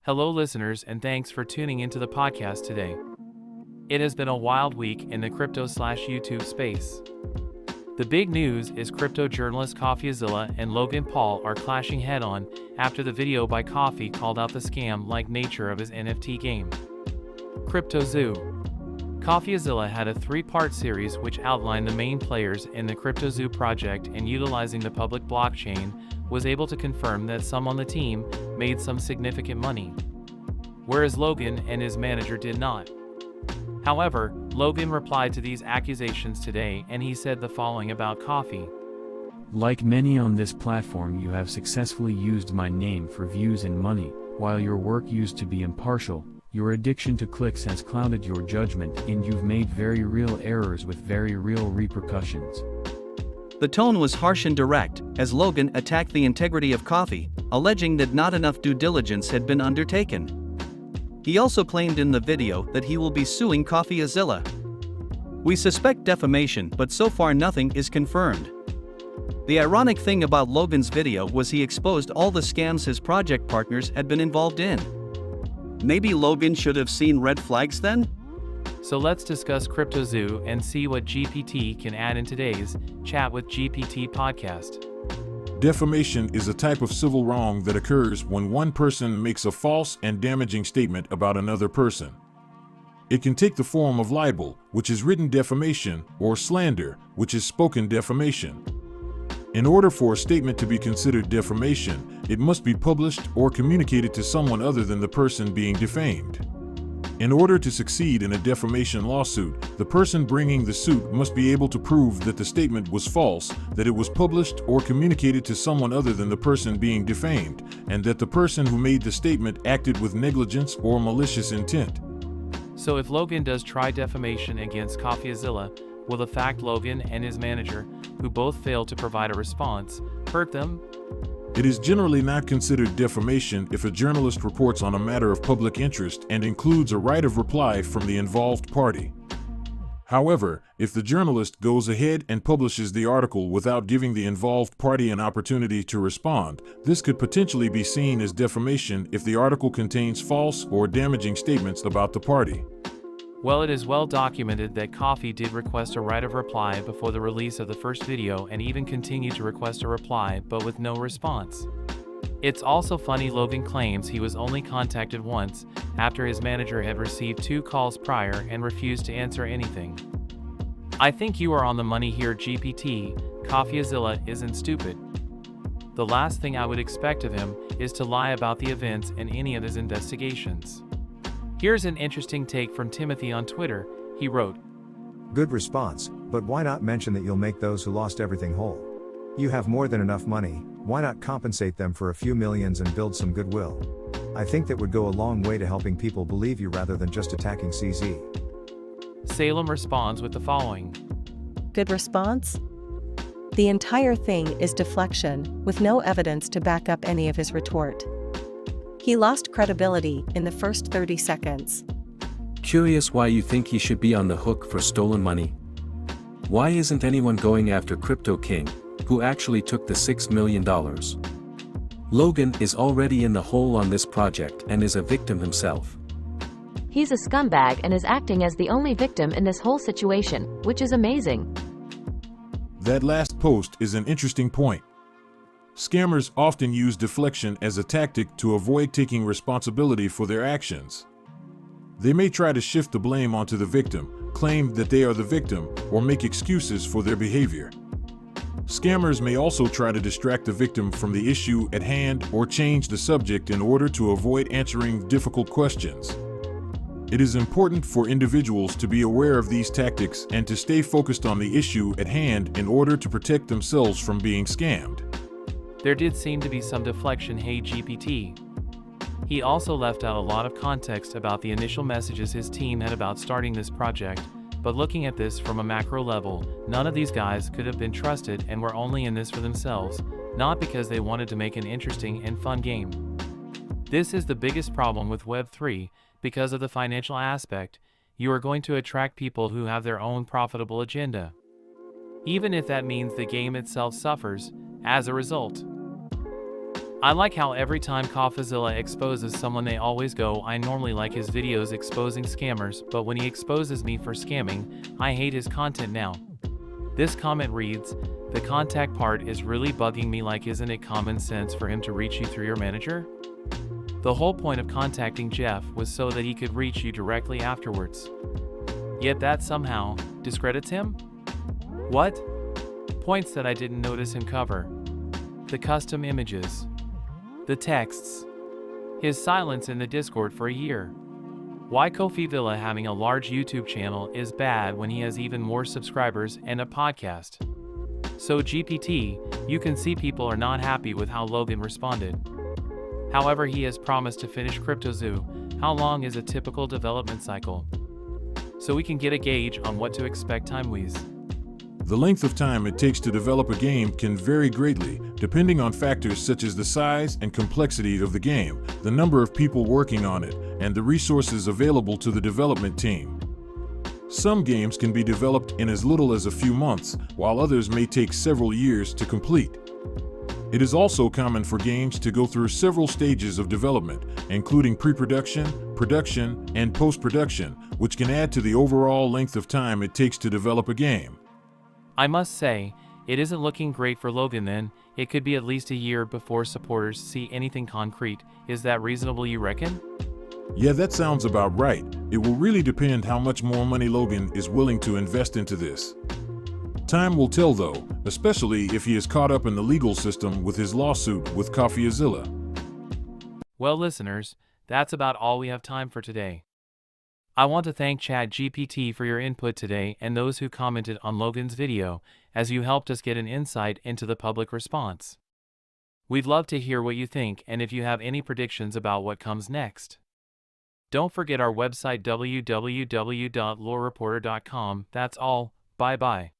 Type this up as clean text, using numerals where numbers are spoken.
Hello, listeners, and thanks for tuning into the podcast today. It has been a wild week in the crypto/YouTube space. The big news is crypto journalist Coffeezilla and Logan Paul are clashing head-on after the video by Coffee called out the scam-like nature of his NFT game. CryptoZoo. Coffeezilla had a three-part series which outlined the main players in the CryptoZoo project, and utilizing the public blockchain, was able to confirm that some on the team made some significant money, whereas Logan and his manager did not. However, Logan replied to these accusations today, and he said the following about Coffee. Like many on this platform, you have successfully used my name for views and money. While your work used to be impartial, your addiction to clicks has clouded your judgment, and you've made very real errors with very real repercussions. The tone was harsh and direct, as Logan attacked the integrity of Coffee, alleging that not enough due diligence had been undertaken. He also claimed in the video that he will be suing Coffeezilla. We suspect defamation, but so far nothing is confirmed. The ironic thing about Logan's video was he exposed all the scams his project partners had been involved in. Maybe Logan should have seen red flags then? So let's discuss CryptoZoo and see what GPT can add in today's Chat with GPT podcast. Defamation is a type of civil wrong that occurs when one person makes a false and damaging statement about another person. It can take the form of libel, which is written defamation, or slander, which is spoken defamation. In order for a statement to be considered defamation, it must be published or communicated to someone other than the person being defamed. In order to succeed in a defamation lawsuit, the person bringing the suit must be able to prove that the statement was false, that it was published or communicated to someone other than the person being defamed, and that the person who made the statement acted with negligence or malicious intent. So if Logan does try defamation against Coffeezilla, will the fact Logan and his manager, who both failed to provide a response, hurt them? It is generally not considered defamation if a journalist reports on a matter of public interest and includes a right of reply from the involved party. However, if the journalist goes ahead and publishes the article without giving the involved party an opportunity to respond, this could potentially be seen as defamation if the article contains false or damaging statements about the party. Well, it is well documented that Coffee did request a right of reply before the release of the first video, and even continued to request a reply but with no response. It's also funny Logan claims he was only contacted once, after his manager had received 2 calls prior and refused to answer anything. I think you are on the money here, GPT. Coffeezilla isn't stupid. The last thing I would expect of him is to lie about the events in any of his investigations. Here's an interesting take from Timothy on Twitter. He wrote, "Good response, but why not mention that you'll make those who lost everything whole? You have more than enough money, why not compensate them for a few millions and build some goodwill? I think that would go a long way to helping people believe you rather than just attacking CZ." Salem responds with the following. Good response? The entire thing is deflection, with no evidence to back up any of his retort. He lost credibility in the first 30 seconds. Curious why you think he should be on the hook for stolen money? Why isn't anyone going after Crypto King, who actually took the $6 million? Logan is already in the hole on this project and is a victim himself. He's a scumbag and is acting as the only victim in this whole situation, which is amazing. That last post is an interesting point. Scammers often use deflection as a tactic to avoid taking responsibility for their actions. They may try to shift the blame onto the victim, claim that they are the victim, or make excuses for their behavior. Scammers may also try to distract the victim from the issue at hand or change the subject in order to avoid answering difficult questions. It is important for individuals to be aware of these tactics and to stay focused on the issue at hand in order to protect themselves from being scammed. There did seem to be some deflection. Hey GPT. He also left out a lot of context about the initial messages his team had about starting this project, but looking at this from a macro level, none of these guys could have been trusted and were only in this for themselves, not because they wanted to make an interesting and fun game. This is the biggest problem with Web3, because of the financial aspect. You are going to attract people who have their own profitable agenda, even if that means the game itself suffers as a result. I like how every time Coffeezilla exposes someone they always go, I normally like his videos exposing scammers, but when he exposes me for scamming, I hate his content now. This comment reads, the contact part is really bugging me, like isn't it common sense for him to reach you through your manager? The whole point of contacting Jeff was so that he could reach you directly afterwards. Yet that somehow discredits him? What? Points that I didn't notice him cover. The custom images. The texts. His silence in the Discord for a year. Why Coffeezilla having a large YouTube channel is bad when he has even more subscribers and a podcast. So GPT, you can see people are not happy with how Logan responded. However, he has promised to finish CryptoZoo. How long is a typical development cycle? So we can get a gauge on what to expect time-wise. The length of time it takes to develop a game can vary greatly, depending on factors such as the size and complexity of the game, the number of people working on it, and the resources available to the development team. Some games can be developed in as little as a few months, while others may take several years to complete. It is also common for games to go through several stages of development, including pre-production, production, and post-production, which can add to the overall length of time it takes to develop a game. I must say, it isn't looking great for Logan then. It could be at least a year before supporters see anything concrete. Is that reasonable, you reckon? Yeah, that sounds about right. It will really depend how much more money Logan is willing to invest into this. Time will tell though, especially if he is caught up in the legal system with his lawsuit with Coffeezilla. Well, listeners, that's about all we have time for today. I want to thank ChatGPT for your input today and those who commented on Logan's video, as you helped us get an insight into the public response. We'd love to hear what you think and if you have any predictions about what comes next. Don't forget our website www.lorereporter.com. That's all. Bye-bye.